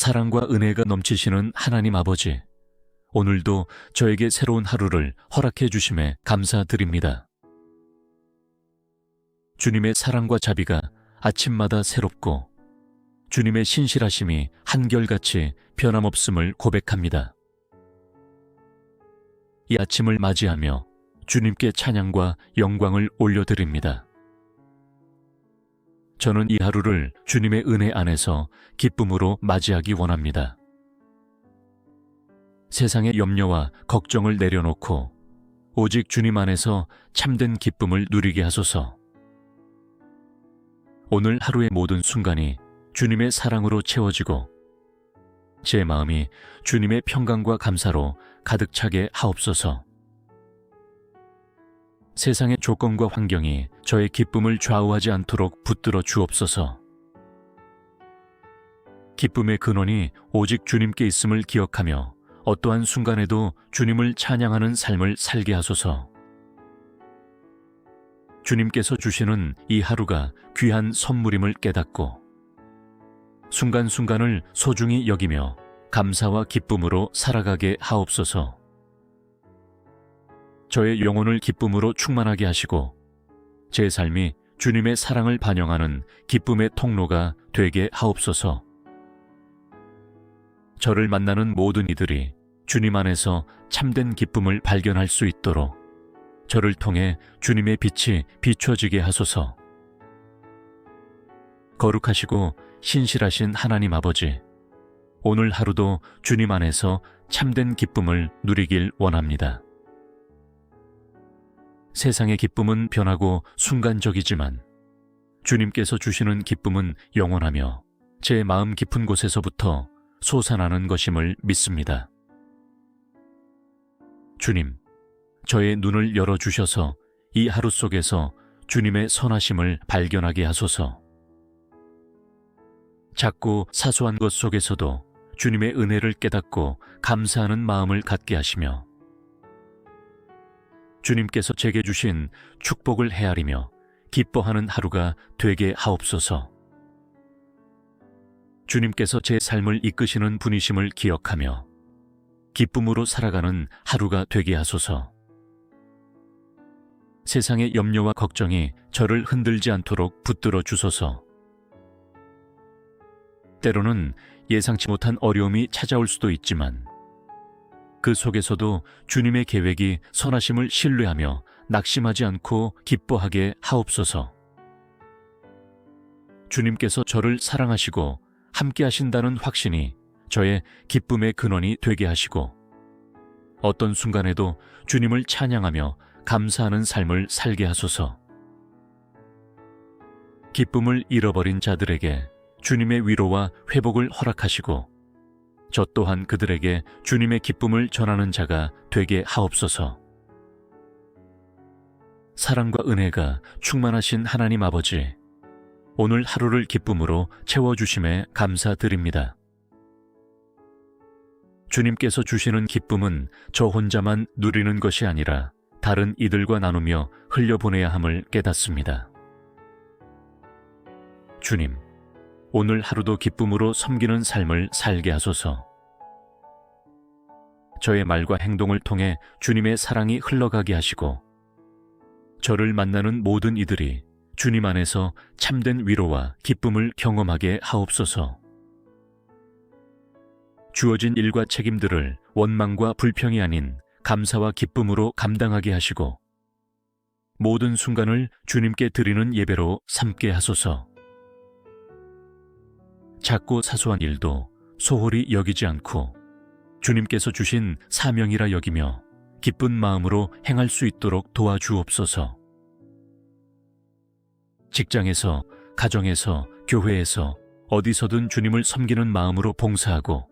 사랑과 은혜가 넘치시는 하나님 아버지, 오늘도 저에게 새로운 하루를 허락해 주심에 감사드립니다. 주님의 사랑과 자비가 아침마다 새롭고 주님의 신실하심이 한결같이 변함없음을 고백합니다. 이 아침을 맞이하며 주님께 찬양과 영광을 올려드립니다. 저는 이 하루를 주님의 은혜 안에서 기쁨으로 맞이하기 원합니다. 세상의 염려와 걱정을 내려놓고 오직 주님 안에서 참된 기쁨을 누리게 하소서. 오늘 하루의 모든 순간이 주님의 사랑으로 채워지고 제 마음이 주님의 평강과 감사로 가득 차게 하옵소서. 세상의 조건과 환경이 저의 기쁨을 좌우하지 않도록 붙들어 주옵소서. 기쁨의 근원이 오직 주님께 있음을 기억하며 어떠한 순간에도 주님을 찬양하는 삶을 살게 하소서. 주님께서 주시는 이 하루가 귀한 선물임을 깨닫고 순간순간을 소중히 여기며 감사와 기쁨으로 살아가게 하옵소서. 저의 영혼을 기쁨으로 충만하게 하시고 제 삶이 주님의 사랑을 반영하는 기쁨의 통로가 되게 하옵소서. 저를 만나는 모든 이들이 주님 안에서 참된 기쁨을 발견할 수 있도록 저를 통해 주님의 빛이 비춰지게 하소서. 거룩하시고 신실하신 하나님 아버지, 오늘 하루도 주님 안에서 참된 기쁨을 누리길 원합니다. 세상의 기쁨은 변하고 순간적이지만 주님께서 주시는 기쁨은 영원하며 제 마음 깊은 곳에서부터 솟아나는 것임을 믿습니다. 주님, 저의 눈을 열어주셔서 이 하루 속에서 주님의 선하심을 발견하게 하소서. 작고 사소한 것 속에서도 주님의 은혜를 깨닫고 감사하는 마음을 갖게 하시며 주님께서 제게 주신 축복을 헤아리며 기뻐하는 하루가 되게 하옵소서. 주님께서 제 삶을 이끄시는 분이심을 기억하며 기쁨으로 살아가는 하루가 되게 하소서. 세상의 염려와 걱정이 저를 흔들지 않도록 붙들어 주소서. 때로는 예상치 못한 어려움이 찾아올 수도 있지만 그 속에서도 주님의 계획이 선하심을 신뢰하며 낙심하지 않고 기뻐하게 하옵소서. 주님께서 저를 사랑하시고 함께 하신다는 확신이 저의 기쁨의 근원이 되게 하시고 어떤 순간에도 주님을 찬양하며 감사하는 삶을 살게 하소서. 기쁨을 잃어버린 자들에게 주님의 위로와 회복을 허락하시고 저 또한 그들에게 주님의 기쁨을 전하는 자가 되게 하옵소서. 사랑과 은혜가 충만하신 하나님 아버지, 오늘 하루를 기쁨으로 채워주심에 감사드립니다. 주님께서 주시는 기쁨은 저 혼자만 누리는 것이 아니라 다른 이들과 나누며 흘려보내야 함을 깨닫습니다. 주님, 오늘 하루도 기쁨으로 섬기는 삶을 살게 하소서. 저의 말과 행동을 통해 주님의 사랑이 흘러가게 하시고 저를 만나는 모든 이들이 주님 안에서 참된 위로와 기쁨을 경험하게 하옵소서. 주어진 일과 책임들을 원망과 불평이 아닌 감사와 기쁨으로 감당하게 하시고 모든 순간을 주님께 드리는 예배로 삼게 하소서. 작고 사소한 일도 소홀히 여기지 않고 주님께서 주신 사명이라 여기며 기쁜 마음으로 행할 수 있도록 도와주옵소서. 직장에서, 가정에서, 교회에서 어디서든 주님을 섬기는 마음으로 봉사하고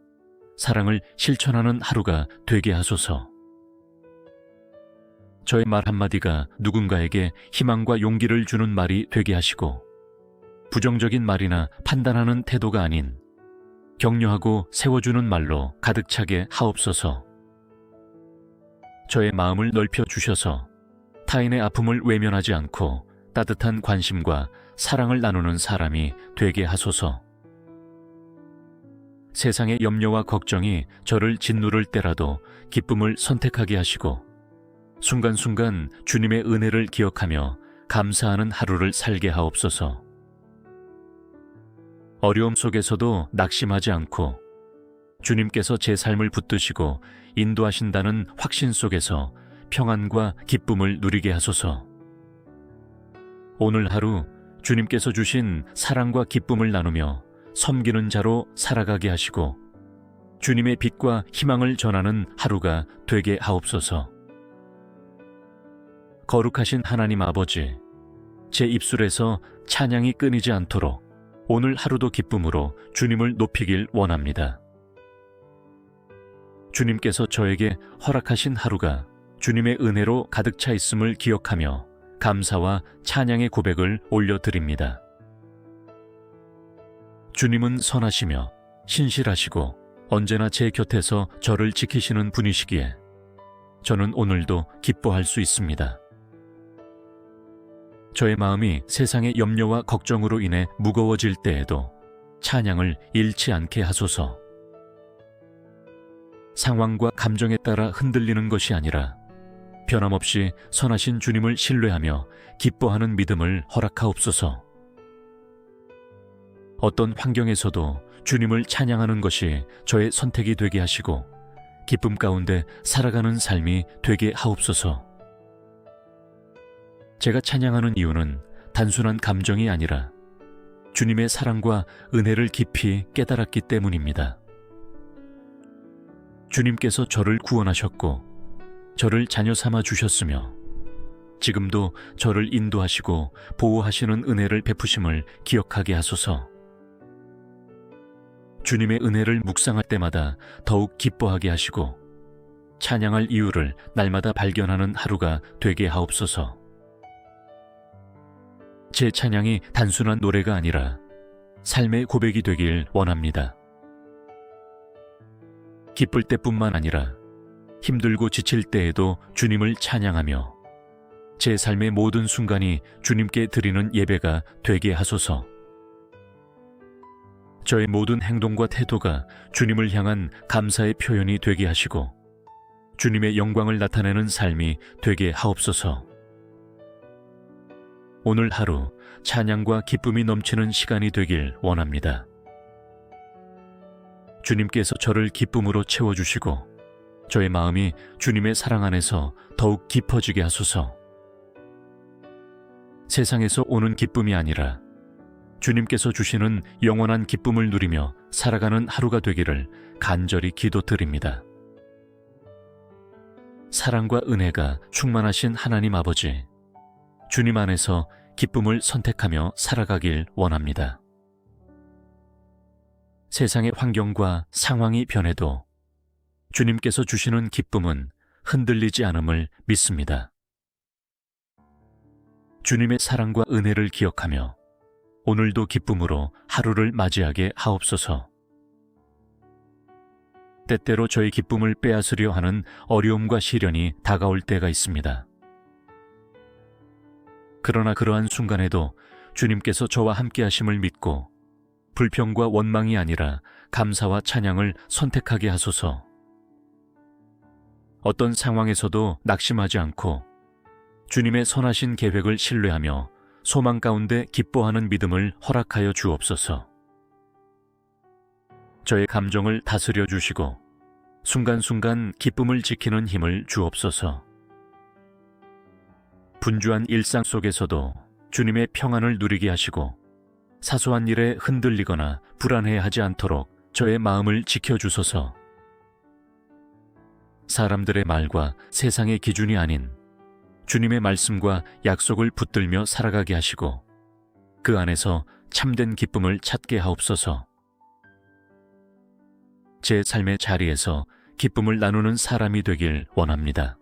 사랑을 실천하는 하루가 되게 하소서. 저의 말 한마디가 누군가에게 희망과 용기를 주는 말이 되게 하시고 부정적인 말이나 판단하는 태도가 아닌 격려하고 세워주는 말로 가득 차게 하옵소서. 저의 마음을 넓혀 주셔서 타인의 아픔을 외면하지 않고 따뜻한 관심과 사랑을 나누는 사람이 되게 하소서. 세상의 염려와 걱정이 저를 짓누를 때라도 기쁨을 선택하게 하시고 순간순간 주님의 은혜를 기억하며 감사하는 하루를 살게 하옵소서. 어려움 속에서도 낙심하지 않고 주님께서 제 삶을 붙드시고 인도하신다는 확신 속에서 평안과 기쁨을 누리게 하소서. 오늘 하루 주님께서 주신 사랑과 기쁨을 나누며 섬기는 자로 살아가게 하시고 주님의 빛과 희망을 전하는 하루가 되게 하옵소서. 거룩하신 하나님 아버지, 제 입술에서 찬양이 끊이지 않도록 오늘 하루도 기쁨으로 주님을 높이길 원합니다. 주님께서 저에게 허락하신 하루가 주님의 은혜로 가득 차 있음을 기억하며 감사와 찬양의 고백을 올려드립니다. 주님은 선하시며 신실하시고 언제나 제 곁에서 저를 지키시는 분이시기에 저는 오늘도 기뻐할 수 있습니다. 저의 마음이 세상의 염려와 걱정으로 인해 무거워질 때에도 찬양을 잃지 않게 하소서. 상황과 감정에 따라 흔들리는 것이 아니라 변함없이 선하신 주님을 신뢰하며 기뻐하는 믿음을 허락하옵소서. 어떤 환경에서도 주님을 찬양하는 것이 저의 선택이 되게 하시고 기쁨 가운데 살아가는 삶이 되게 하옵소서. 제가 찬양하는 이유는 단순한 감정이 아니라 주님의 사랑과 은혜를 깊이 깨달았기 때문입니다. 주님께서 저를 구원하셨고 저를 자녀 삼아 주셨으며 지금도 저를 인도하시고 보호하시는 은혜를 베푸심을 기억하게 하소서. 주님의 은혜를 묵상할 때마다 더욱 기뻐하게 하시고 찬양할 이유를 날마다 발견하는 하루가 되게 하옵소서. 제 찬양이 단순한 노래가 아니라 삶의 고백이 되길 원합니다. 기쁠 때뿐만 아니라 힘들고 지칠 때에도 주님을 찬양하며 제 삶의 모든 순간이 주님께 드리는 예배가 되게 하소서. 저의 모든 행동과 태도가 주님을 향한 감사의 표현이 되게 하시고 주님의 영광을 나타내는 삶이 되게 하옵소서. 오늘 하루 찬양과 기쁨이 넘치는 시간이 되길 원합니다. 주님께서 저를 기쁨으로 채워주시고 저의 마음이 주님의 사랑 안에서 더욱 깊어지게 하소서. 세상에서 오는 기쁨이 아니라 주님께서 주시는 영원한 기쁨을 누리며 살아가는 하루가 되기를 간절히 기도드립니다. 사랑과 은혜가 충만하신 하나님 아버지, 주님 안에서 기쁨을 선택하며 살아가길 원합니다. 세상의 환경과 상황이 변해도 주님께서 주시는 기쁨은 흔들리지 않음을 믿습니다. 주님의 사랑과 은혜를 기억하며 오늘도 기쁨으로 하루를 맞이하게 하옵소서. 때때로 저의 기쁨을 빼앗으려 하는 어려움과 시련이 다가올 때가 있습니다. 그러나 그러한 순간에도 주님께서 저와 함께 하심을 믿고 불평과 원망이 아니라 감사와 찬양을 선택하게 하소서. 어떤 상황에서도 낙심하지 않고 주님의 선하신 계획을 신뢰하며 소망 가운데 기뻐하는 믿음을 허락하여 주옵소서. 저의 감정을 다스려 주시고 순간순간 기쁨을 지키는 힘을 주옵소서. 분주한 일상 속에서도 주님의 평안을 누리게 하시고 사소한 일에 흔들리거나 불안해하지 않도록 저의 마음을 지켜주소서. 사람들의 말과 세상의 기준이 아닌 주님의 말씀과 약속을 붙들며 살아가게 하시고 그 안에서 참된 기쁨을 찾게 하옵소서. 제 삶의 자리에서 기쁨을 나누는 사람이 되길 원합니다.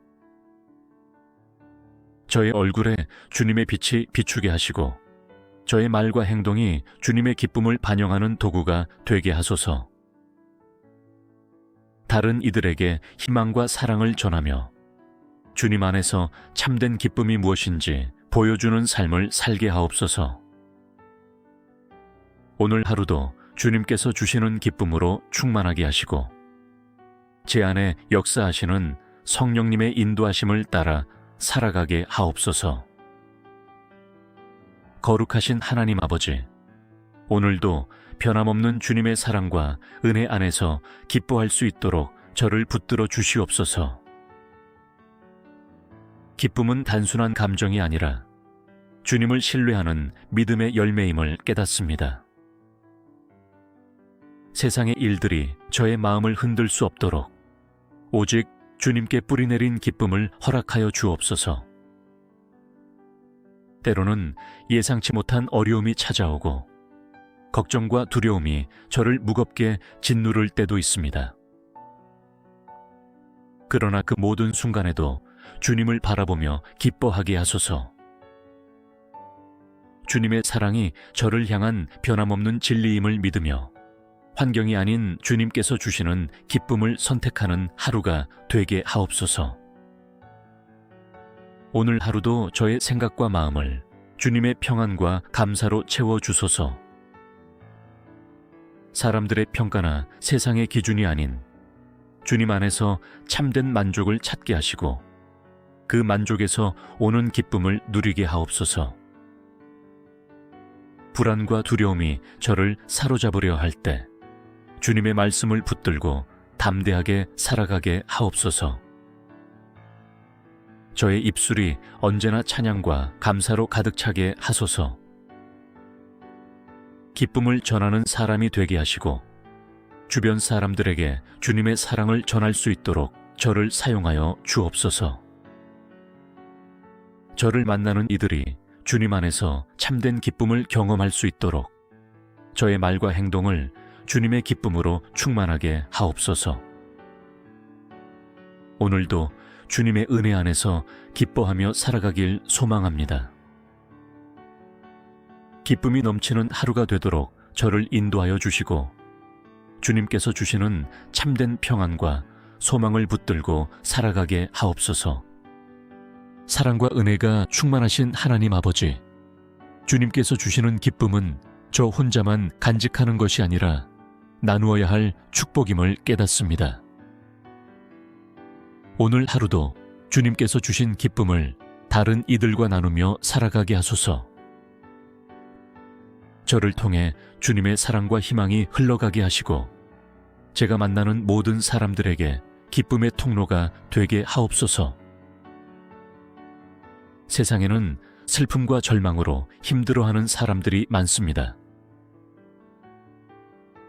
저의 얼굴에 주님의 빛이 비추게 하시고 저의 말과 행동이 주님의 기쁨을 반영하는 도구가 되게 하소서. 다른 이들에게 희망과 사랑을 전하며 주님 안에서 참된 기쁨이 무엇인지 보여주는 삶을 살게 하옵소서. 오늘 하루도 주님께서 주시는 기쁨으로 충만하게 하시고 제 안에 역사하시는 성령님의 인도하심을 따라 살아가게 하옵소서. 거룩하신 하나님 아버지, 오늘도 변함없는 주님의 사랑과 은혜 안에서 기뻐할 수 있도록 저를 붙들어 주시옵소서. 기쁨은 단순한 감정이 아니라 주님을 신뢰하는 믿음의 열매임을 깨닫습니다. 세상의 일들이 저의 마음을 흔들 수 없도록 오직 주님께 뿌리내린 기쁨을 허락하여 주옵소서. 때로는 예상치 못한 어려움이 찾아오고 걱정과 두려움이 저를 무겁게 짓누를 때도 있습니다. 그러나 그 모든 순간에도 주님을 바라보며 기뻐하게 하소서. 주님의 사랑이 저를 향한 변함없는 진리임을 믿으며 환경이 아닌 주님께서 주시는 기쁨을 선택하는 하루가 되게 하옵소서. 오늘 하루도 저의 생각과 마음을 주님의 평안과 감사로 채워주소서. 사람들의 평가나 세상의 기준이 아닌 주님 안에서 참된 만족을 찾게 하시고 그 만족에서 오는 기쁨을 누리게 하옵소서. 불안과 두려움이 저를 사로잡으려 할 때 주님의 말씀을 붙들고 담대하게 살아가게 하옵소서. 저의 입술이 언제나 찬양과 감사로 가득 차게 하소서. 기쁨을 전하는 사람이 되게 하시고 주변 사람들에게 주님의 사랑을 전할 수 있도록 저를 사용하여 주옵소서. 저를 만나는 이들이 주님 안에서 참된 기쁨을 경험할 수 있도록 저의 말과 행동을 주님의 기쁨으로 충만하게 하옵소서. 오늘도 주님의 은혜 안에서 기뻐하며 살아가길 소망합니다. 기쁨이 넘치는 하루가 되도록 저를 인도하여 주시고 주님께서 주시는 참된 평안과 소망을 붙들고 살아가게 하옵소서. 사랑과 은혜가 충만하신 하나님 아버지, 주님께서 주시는 기쁨은 저 혼자만 간직하는 것이 아니라 나누어야 할 축복임을 깨닫습니다. 오늘 하루도 주님께서 주신 기쁨을 다른 이들과 나누며 살아가게 하소서. 저를 통해 주님의 사랑과 희망이 흘러가게 하시고 제가 만나는 모든 사람들에게 기쁨의 통로가 되게 하옵소서. 세상에는 슬픔과 절망으로 힘들어하는 사람들이 많습니다.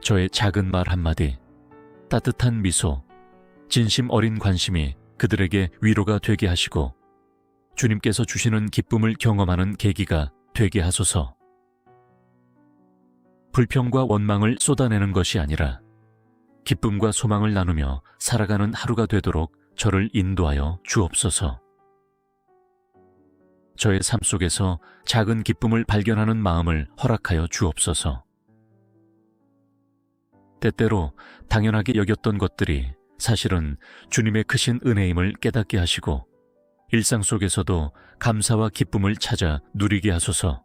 저의 작은 말 한마디, 따뜻한 미소, 진심 어린 관심이 그들에게 위로가 되게 하시고 주님께서 주시는 기쁨을 경험하는 계기가 되게 하소서. 불평과 원망을 쏟아내는 것이 아니라 기쁨과 소망을 나누며 살아가는 하루가 되도록 저를 인도하여 주옵소서. 저의 삶 속에서 작은 기쁨을 발견하는 마음을 허락하여 주옵소서. 때때로 당연하게 여겼던 것들이 사실은 주님의 크신 은혜임을 깨닫게 하시고 일상 속에서도 감사와 기쁨을 찾아 누리게 하소서.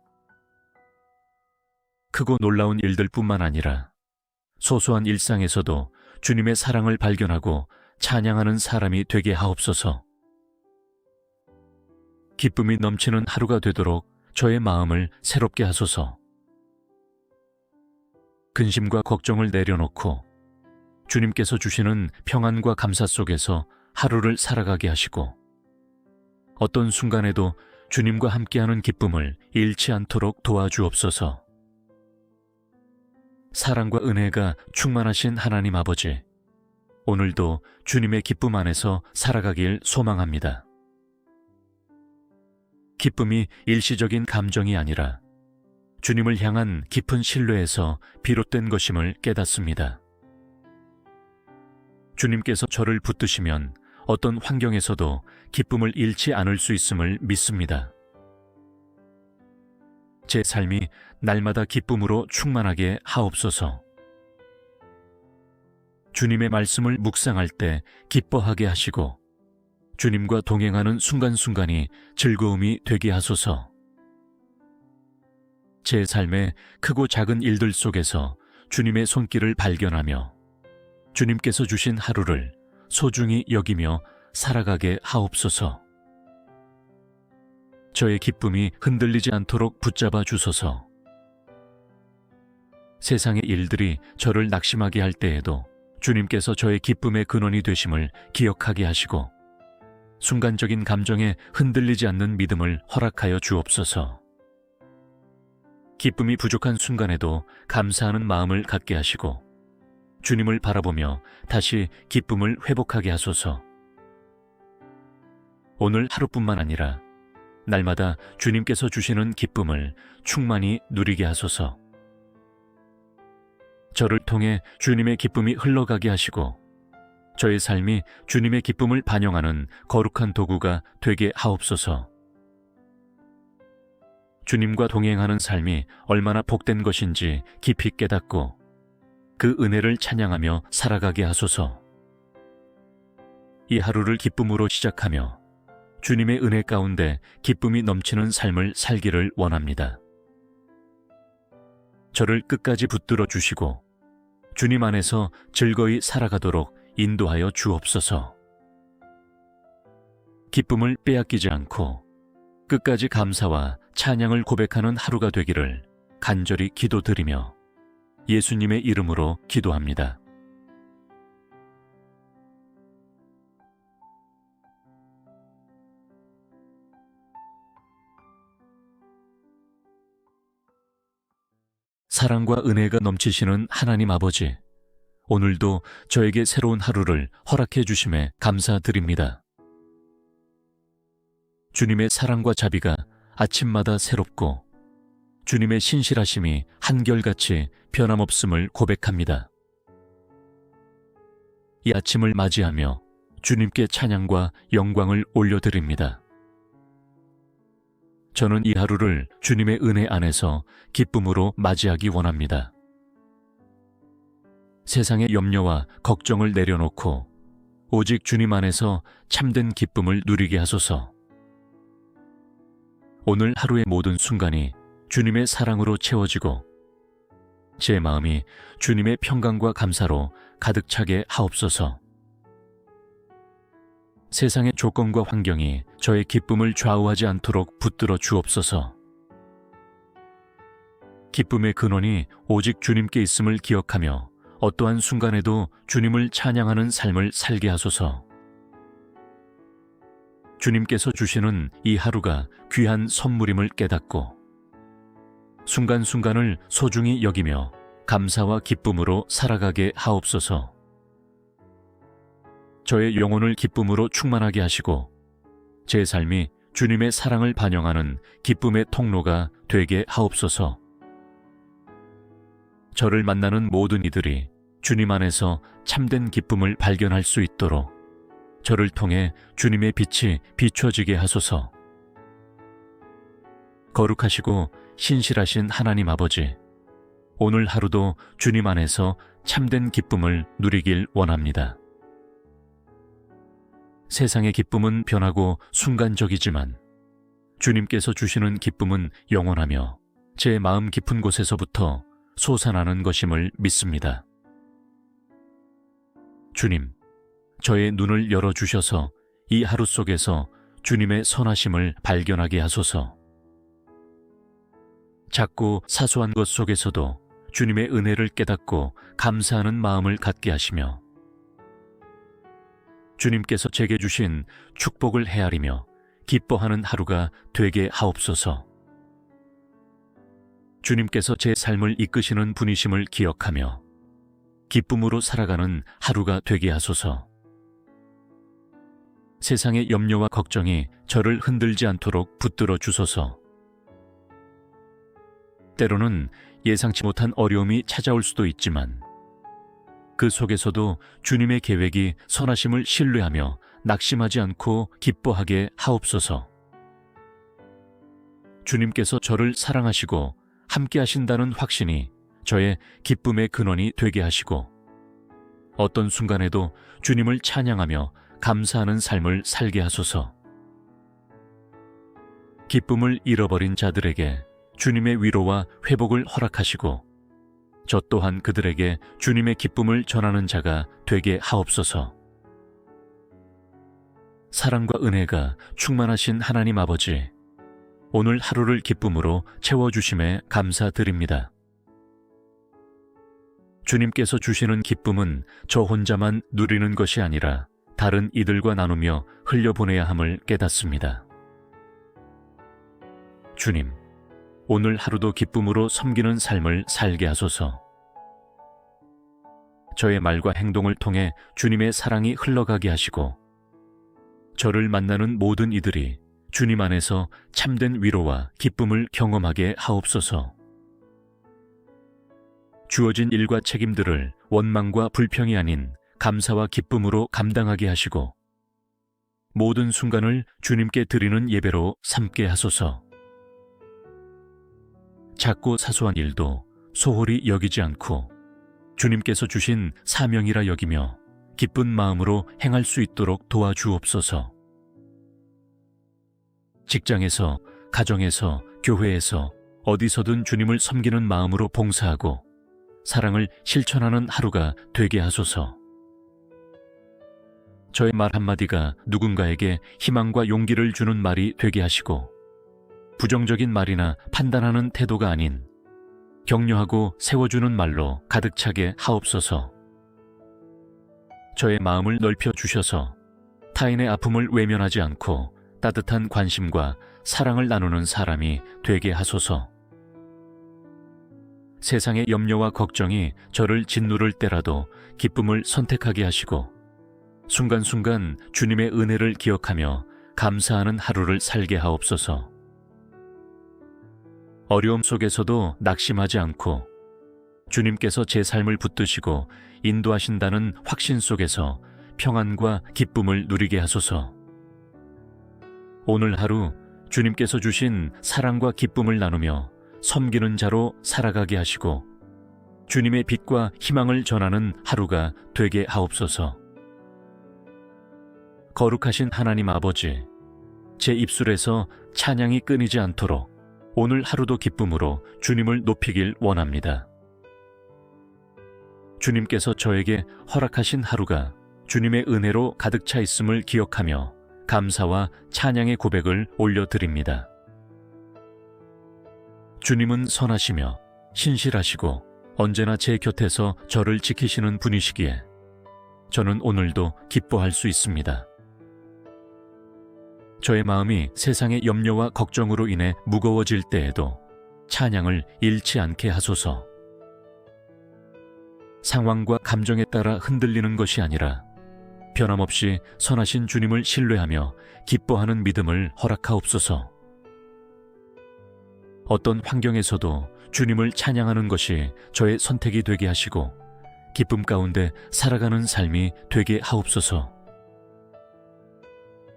크고 놀라운 일들뿐만 아니라 소소한 일상에서도 주님의 사랑을 발견하고 찬양하는 사람이 되게 하옵소서. 기쁨이 넘치는 하루가 되도록 저의 마음을 새롭게 하소서. 근심과 걱정을 내려놓고 주님께서 주시는 평안과 감사 속에서 하루를 살아가게 하시고 어떤 순간에도 주님과 함께하는 기쁨을 잃지 않도록 도와주옵소서. 사랑과 은혜가 충만하신 하나님 아버지, 오늘도 주님의 기쁨 안에서 살아가길 소망합니다. 기쁨이 일시적인 감정이 아니라 주님을 향한 깊은 신뢰에서 비롯된 것임을 깨닫습니다. 주님께서 저를 붙드시면 어떤 환경에서도 기쁨을 잃지 않을 수 있음을 믿습니다. 제 삶이 날마다 기쁨으로 충만하게 하옵소서. 주님의 말씀을 묵상할 때 기뻐하게 하시고 주님과 동행하는 순간순간이 즐거움이 되게 하소서. 제 삶의 크고 작은 일들 속에서 주님의 손길을 발견하며 주님께서 주신 하루를 소중히 여기며 살아가게 하옵소서. 저의 기쁨이 흔들리지 않도록 붙잡아 주소서. 세상의 일들이 저를 낙심하게 할 때에도 주님께서 저의 기쁨의 근원이 되심을 기억하게 하시고 순간적인 감정에 흔들리지 않는 믿음을 허락하여 주옵소서. 기쁨이 부족한 순간에도 감사하는 마음을 갖게 하시고 주님을 바라보며 다시 기쁨을 회복하게 하소서. 오늘 하루뿐만 아니라 날마다 주님께서 주시는 기쁨을 충만히 누리게 하소서. 저를 통해 주님의 기쁨이 흘러가게 하시고 저의 삶이 주님의 기쁨을 반영하는 거룩한 도구가 되게 하옵소서. 주님과 동행하는 삶이 얼마나 복된 것인지 깊이 깨닫고 그 은혜를 찬양하며 살아가게 하소서. 이 하루를 기쁨으로 시작하며 주님의 은혜 가운데 기쁨이 넘치는 삶을 살기를 원합니다. 저를 끝까지 붙들어 주시고 주님 안에서 즐거이 살아가도록 인도하여 주옵소서. 기쁨을 빼앗기지 않고 끝까지 감사와 찬양을 고백하는 하루가 되기를 간절히 기도드리며 예수님의 이름으로 기도합니다. 사랑과 은혜가 넘치시는 하나님 아버지, 오늘도 저에게 새로운 하루를 허락해 주심에 감사드립니다. 주님의 사랑과 자비가 아침마다 새롭고 주님의 신실하심이 한결같이 변함없음을 고백합니다. 이 아침을 맞이하며 주님께 찬양과 영광을 올려드립니다. 저는 이 하루를 주님의 은혜 안에서 기쁨으로 맞이하기 원합니다. 세상의 염려와 걱정을 내려놓고 오직 주님 안에서 참된 기쁨을 누리게 하소서. 오늘 하루의 모든 순간이 주님의 사랑으로 채워지고 제 마음이 주님의 평강과 감사로 가득 차게 하옵소서. 세상의 조건과 환경이 저의 기쁨을 좌우하지 않도록 붙들어 주옵소서. 기쁨의 근원이 오직 주님께 있음을 기억하며 어떠한 순간에도 주님을 찬양하는 삶을 살게 하소서. 주님께서 주시는 이 하루가 귀한 선물임을 깨닫고 순간순간을 소중히 여기며 감사와 기쁨으로 살아가게 하옵소서. 저의 영혼을 기쁨으로 충만하게 하시고 제 삶이 주님의 사랑을 반영하는 기쁨의 통로가 되게 하옵소서. 저를 만나는 모든 이들이 주님 안에서 참된 기쁨을 발견할 수 있도록 저를 통해 주님의 빛이 비춰지게 하소서. 거룩하시고 신실하신 하나님 아버지, 오늘 하루도 주님 안에서 참된 기쁨을 누리길 원합니다. 세상의 기쁨은 변하고 순간적이지만 주님께서 주시는 기쁨은 영원하며 제 마음 깊은 곳에서부터 솟아나는 것임을 믿습니다. 주님, 저의 눈을 열어주셔서 이 하루 속에서 주님의 선하심을 발견하게 하소서. 작고 사소한 것 속에서도 주님의 은혜를 깨닫고 감사하는 마음을 갖게 하시며 주님께서 제게 주신 축복을 헤아리며 기뻐하는 하루가 되게 하옵소서. 주님께서 제 삶을 이끄시는 분이심을 기억하며 기쁨으로 살아가는 하루가 되게 하소서. 세상의 염려와 걱정이 저를 흔들지 않도록 붙들어 주소서. 때로는 예상치 못한 어려움이 찾아올 수도 있지만 그 속에서도 주님의 계획이 선하심을 신뢰하며 낙심하지 않고 기뻐하게 하옵소서. 주님께서 저를 사랑하시고 함께 하신다는 확신이 저의 기쁨의 근원이 되게 하시고 어떤 순간에도 주님을 찬양하며 감사하는 삶을 살게 하소서. 기쁨을 잃어버린 자들에게 주님의 위로와 회복을 허락하시고 저 또한 그들에게 주님의 기쁨을 전하는 자가 되게 하옵소서. 사랑과 은혜가 충만하신 하나님 아버지, 오늘 하루를 기쁨으로 채워주심에 감사드립니다. 주님께서 주시는 기쁨은 저 혼자만 누리는 것이 아니라 다른 이들과 나누며 흘려보내야 함을 깨닫습니다. 주님, 오늘 하루도 기쁨으로 섬기는 삶을 살게 하소서. 저의 말과 행동을 통해 주님의 사랑이 흘러가게 하시고, 저를 만나는 모든 이들이 주님 안에서 참된 위로와 기쁨을 경험하게 하옵소서. 주어진 일과 책임들을 원망과 불평이 아닌 감사와 기쁨으로 감당하게 하시고, 모든 순간을 주님께 드리는 예배로 삼게 하소서. 작고 사소한 일도 소홀히 여기지 않고 주님께서 주신 사명이라 여기며 기쁜 마음으로 행할 수 있도록 도와주옵소서. 직장에서, 가정에서, 교회에서 어디서든 주님을 섬기는 마음으로 봉사하고 사랑을 실천하는 하루가 되게 하소서. 저의 말 한마디가 누군가에게 희망과 용기를 주는 말이 되게 하시고, 부정적인 말이나 판단하는 태도가 아닌 격려하고 세워주는 말로 가득 차게 하옵소서. 저의 마음을 넓혀 주셔서 타인의 아픔을 외면하지 않고 따뜻한 관심과 사랑을 나누는 사람이 되게 하소서. 세상의 염려와 걱정이 저를 짓누를 때라도 기쁨을 선택하게 하시고, 순간순간 주님의 은혜를 기억하며 감사하는 하루를 살게 하옵소서. 어려움 속에서도 낙심하지 않고 주님께서 제 삶을 붙드시고 인도하신다는 확신 속에서 평안과 기쁨을 누리게 하소서. 오늘 하루 주님께서 주신 사랑과 기쁨을 나누며 섬기는 자로 살아가게 하시고, 주님의 빛과 희망을 전하는 하루가 되게 하옵소서. 거룩하신 하나님 아버지, 제 입술에서 찬양이 끊이지 않도록 오늘 하루도 기쁨으로 주님을 높이길 원합니다. 주님께서 저에게 허락하신 하루가 주님의 은혜로 가득 차 있음을 기억하며 감사와 찬양의 고백을 올려드립니다. 주님은 선하시며 신실하시고 언제나 제 곁에서 저를 지키시는 분이시기에 저는 오늘도 기뻐할 수 있습니다. 저의 마음이 세상의 염려와 걱정으로 인해 무거워질 때에도 찬양을 잃지 않게 하소서. 상황과 감정에 따라 흔들리는 것이 아니라 변함없이 선하신 주님을 신뢰하며 기뻐하는 믿음을 허락하옵소서. 어떤 환경에서도 주님을 찬양하는 것이 저의 선택이 되게 하시고 기쁨 가운데 살아가는 삶이 되게 하옵소서.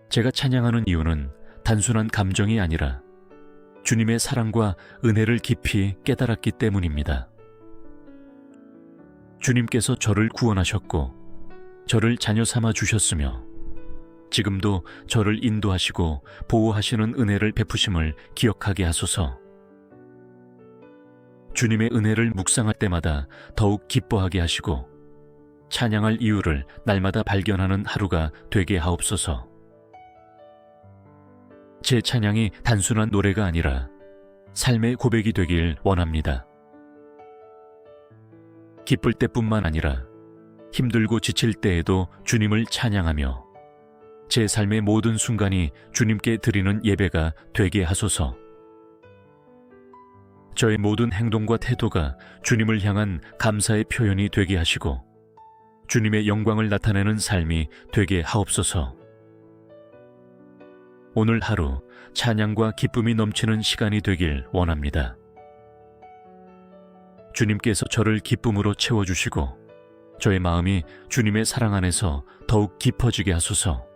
제가 찬양하는 이유는 단순한 감정이 아니라 주님의 사랑과 은혜를 깊이 깨달았기 때문입니다. 주님께서 저를 구원하셨고 저를 자녀 삼아 주셨으며 지금도 저를 인도하시고 보호하시는 은혜를 베푸심을 기억하게 하소서. 주님의 은혜를 묵상할 때마다 더욱 기뻐하게 하시고 찬양할 이유를 날마다 발견하는 하루가 되게 하옵소서. 제 찬양이 단순한 노래가 아니라 삶의 고백이 되길 원합니다. 기쁠 때뿐만 아니라 힘들고 지칠 때에도 주님을 찬양하며 제 삶의 모든 순간이 주님께 드리는 예배가 되게 하소서. 저의 모든 행동과 태도가 주님을 향한 감사의 표현이 되게 하시고 주님의 영광을 나타내는 삶이 되게 하옵소서. 오늘 하루 찬양과 기쁨이 넘치는 시간이 되길 원합니다. 주님께서 저를 기쁨으로 채워주시고 저의 마음이 주님의 사랑 안에서 더욱 깊어지게 하소서.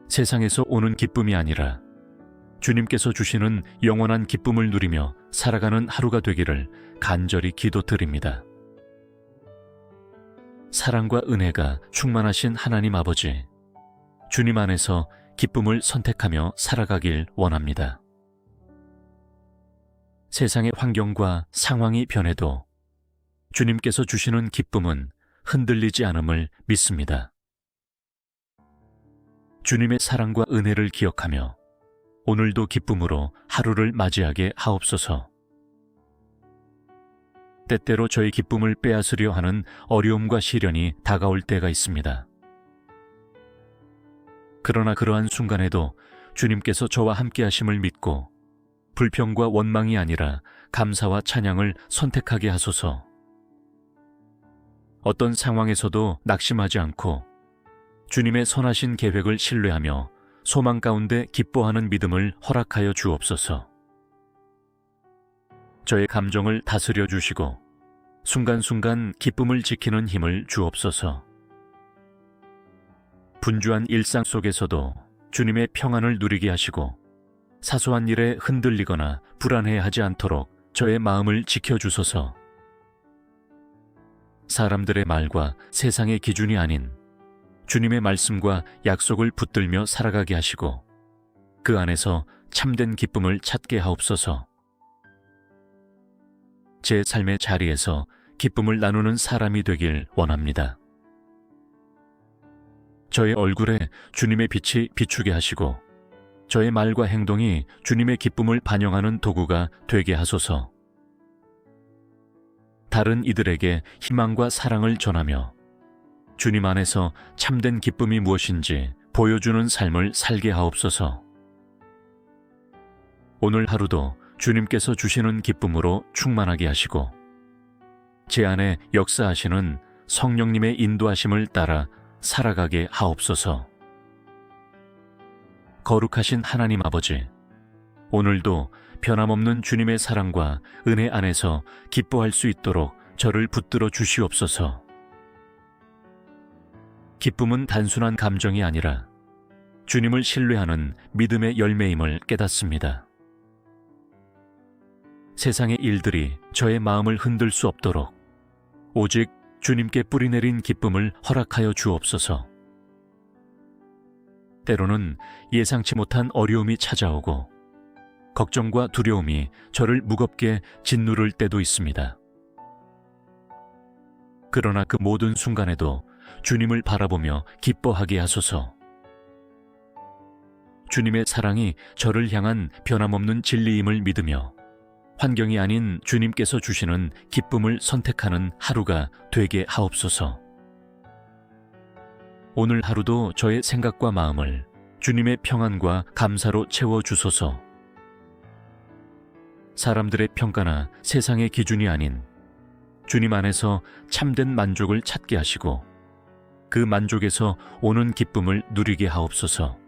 세상에서 오는 기쁨이 아니라 주님께서 주시는 영원한 기쁨을 누리며 살아가는 하루가 되기를 간절히 기도드립니다. 사랑과 은혜가 충만하신 하나님 아버지, 주님 안에서 기쁨을 선택하며 살아가길 원합니다. 세상의 환경과 상황이 변해도 주님께서 주시는 기쁨은 흔들리지 않음을 믿습니다. 주님의 사랑과 은혜를 기억하며 오늘도 기쁨으로 하루를 맞이하게 하옵소서. 때때로 저의 기쁨을 빼앗으려 하는 어려움과 시련이 다가올 때가 있습니다. 그러나 그러한 순간에도 주님께서 저와 함께 하심을 믿고 불평과 원망이 아니라 감사와 찬양을 선택하게 하소서. 어떤 상황에서도 낙심하지 않고 주님의 선하신 계획을 신뢰하며 소망 가운데 기뻐하는 믿음을 허락하여 주옵소서. 저의 감정을 다스려 주시고 순간순간 기쁨을 지키는 힘을 주옵소서. 분주한 일상 속에서도 주님의 평안을 누리게 하시고 사소한 일에 흔들리거나 불안해하지 않도록 저의 마음을 지켜주소서. 사람들의 말과 세상의 기준이 아닌 주님의 말씀과 약속을 붙들며 살아가게 하시고 그 안에서 참된 기쁨을 찾게 하옵소서. 제 삶의 자리에서 기쁨을 나누는 사람이 되길 원합니다. 저의 얼굴에 주님의 빛이 비추게 하시고 저의 말과 행동이 주님의 기쁨을 반영하는 도구가 되게 하소서. 다른 이들에게 희망과 사랑을 전하며 주님 안에서 참된 기쁨이 무엇인지 보여주는 삶을 살게 하옵소서. 오늘 하루도 주님께서 주시는 기쁨으로 충만하게 하시고 제 안에 역사하시는 성령님의 인도하심을 따라 살아가게 하옵소서. 거룩하신 하나님 아버지, 오늘도 변함없는 주님의 사랑과 은혜 안에서 기뻐할 수 있도록 저를 붙들어 주시옵소서. 기쁨은 단순한 감정이 아니라 주님을 신뢰하는 믿음의 열매임을 깨닫습니다. 세상의 일들이 저의 마음을 흔들 수 없도록 오직 주님께 뿌리내린 기쁨을 허락하여 주옵소서. 때로는 예상치 못한 어려움이 찾아오고 걱정과 두려움이 저를 무겁게 짓누를 때도 있습니다. 그러나 그 모든 순간에도 주님을 바라보며 기뻐하게 하소서. 주님의 사랑이 저를 향한 변함없는 진리임을 믿으며 환경이 아닌 주님께서 주시는 기쁨을 선택하는 하루가 되게 하옵소서. 오늘 하루도 저의 생각과 마음을 주님의 평안과 감사로 채워주소서. 사람들의 평가나 세상의 기준이 아닌 주님 안에서 참된 만족을 찾게 하시고 그 만족에서 오는 기쁨을 누리게 하옵소서.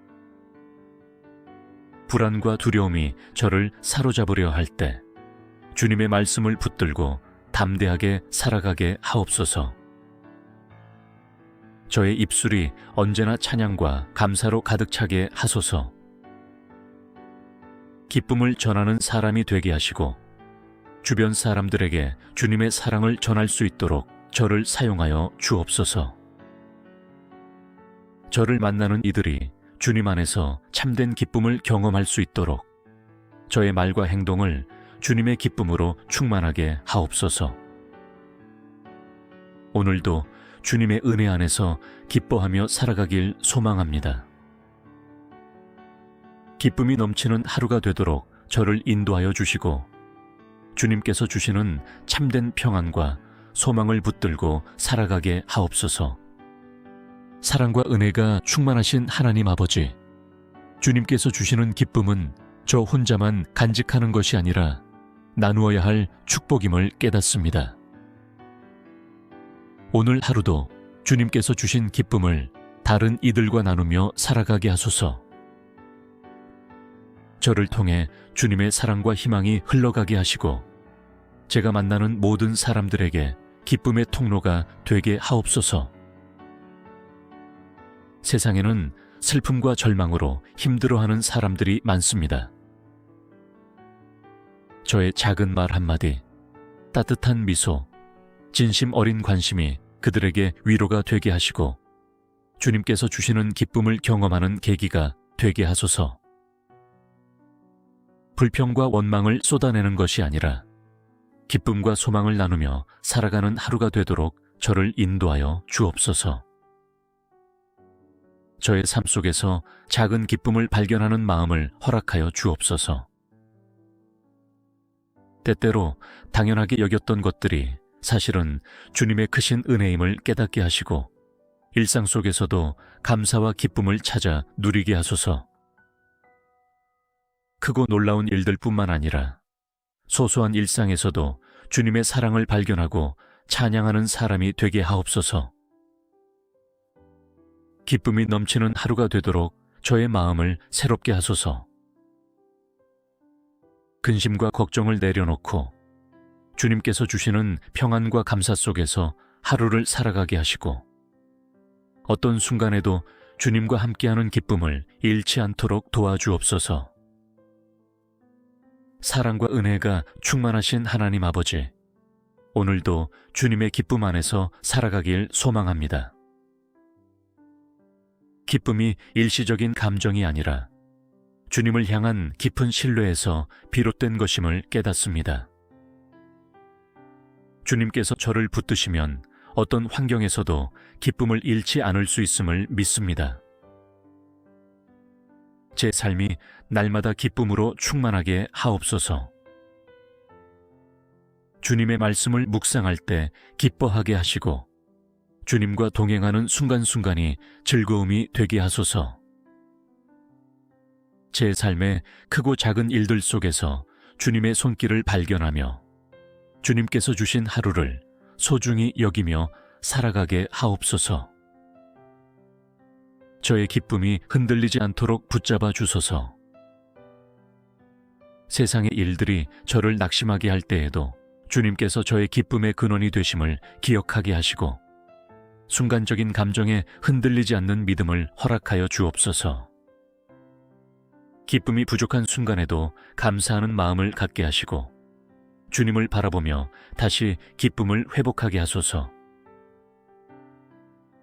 불안과 두려움이 저를 사로잡으려 할 때 주님의 말씀을 붙들고 담대하게 살아가게 하옵소서. 저의 입술이 언제나 찬양과 감사로 가득 차게 하소서. 기쁨을 전하는 사람이 되게 하시고 주변 사람들에게 주님의 사랑을 전할 수 있도록 저를 사용하여 주옵소서. 저를 만나는 이들이 주님 안에서 참된 기쁨을 경험할 수 있도록 저의 말과 행동을 주님의 기쁨으로 충만하게 하옵소서. 오늘도 주님의 은혜 안에서 기뻐하며 살아가길 소망합니다. 기쁨이 넘치는 하루가 되도록 저를 인도하여 주시고 주님께서 주시는 참된 평안과 소망을 붙들고 살아가게 하옵소서. 사랑과 은혜가 충만하신 하나님 아버지, 주님께서 주시는 기쁨은 저 혼자만 간직하는 것이 아니라 나누어야 할 축복임을 깨닫습니다. 오늘 하루도 주님께서 주신 기쁨을 다른 이들과 나누며 살아가게 하소서. 저를 통해 주님의 사랑과 희망이 흘러가게 하시고 제가 만나는 모든 사람들에게 기쁨의 통로가 되게 하옵소서. 세상에는 슬픔과 절망으로 힘들어하는 사람들이 많습니다. 저의 작은 말 한마디, 따뜻한 미소, 진심 어린 관심이 그들에게 위로가 되게 하시고 주님께서 주시는 기쁨을 경험하는 계기가 되게 하소서. 불평과 원망을 쏟아내는 것이 아니라 기쁨과 소망을 나누며 살아가는 하루가 되도록 저를 인도하여 주옵소서. 저의 삶 속에서 작은 기쁨을 발견하는 마음을 허락하여 주옵소서. 때때로 당연하게 여겼던 것들이 사실은 주님의 크신 은혜임을 깨닫게 하시고 일상 속에서도 감사와 기쁨을 찾아 누리게 하소서. 크고 놀라운 일들뿐만 아니라 소소한 일상에서도 주님의 사랑을 발견하고 찬양하는 사람이 되게 하옵소서. 기쁨이 넘치는 하루가 되도록 저의 마음을 새롭게 하소서. 근심과 걱정을 내려놓고 주님께서 주시는 평안과 감사 속에서 하루를 살아가게 하시고 어떤 순간에도 주님과 함께하는 기쁨을 잃지 않도록 도와주옵소서. 사랑과 은혜가 충만하신 하나님 아버지, 오늘도 주님의 기쁨 안에서 살아가길 소망합니다. 기쁨이 일시적인 감정이 아니라 주님을 향한 깊은 신뢰에서 비롯된 것임을 깨닫습니다. 주님께서 저를 붙드시면 어떤 환경에서도 기쁨을 잃지 않을 수 있음을 믿습니다. 제 삶이 날마다 기쁨으로 충만하게 하옵소서. 주님의 말씀을 묵상할 때 기뻐하게 하시고 주님과 동행하는 순간순간이 즐거움이 되게 하소서. 제 삶의 크고 작은 일들 속에서 주님의 손길을 발견하며 주님께서 주신 하루를 소중히 여기며 살아가게 하옵소서. 저의 기쁨이 흔들리지 않도록 붙잡아 주소서. 세상의 일들이 저를 낙심하게 할 때에도 주님께서 저의 기쁨의 근원이 되심을 기억하게 하시고 순간적인 감정에 흔들리지 않는 믿음을 허락하여 주옵소서. 기쁨이 부족한 순간에도 감사하는 마음을 갖게 하시고 주님을 바라보며 다시 기쁨을 회복하게 하소서.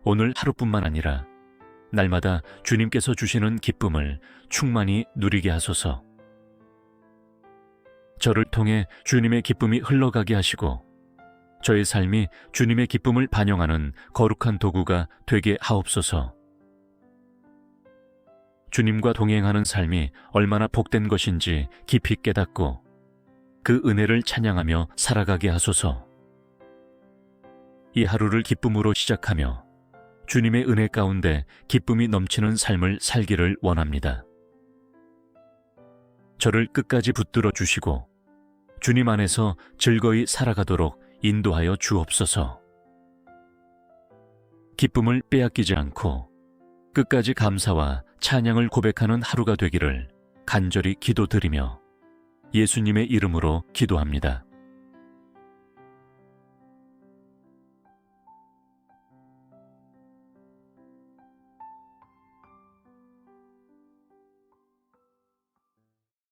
오늘 하루뿐만 아니라 날마다 주님께서 주시는 기쁨을 충만히 누리게 하소서. 저를 통해 주님의 기쁨이 흘러가게 하시고 저의 삶이 주님의 기쁨을 반영하는 거룩한 도구가 되게 하옵소서. 주님과 동행하는 삶이 얼마나 복된 것인지 깊이 깨닫고 그 은혜를 찬양하며 살아가게 하소서. 이 하루를 기쁨으로 시작하며 주님의 은혜 가운데 기쁨이 넘치는 삶을 살기를 원합니다. 저를 끝까지 붙들어 주시고 주님 안에서 즐거이 살아가도록 인도하여 주옵소서. 기쁨을 빼앗기지 않고 끝까지 감사와 찬양을 고백하는 하루가 되기를 간절히 기도드리며 예수님의 이름으로 기도합니다.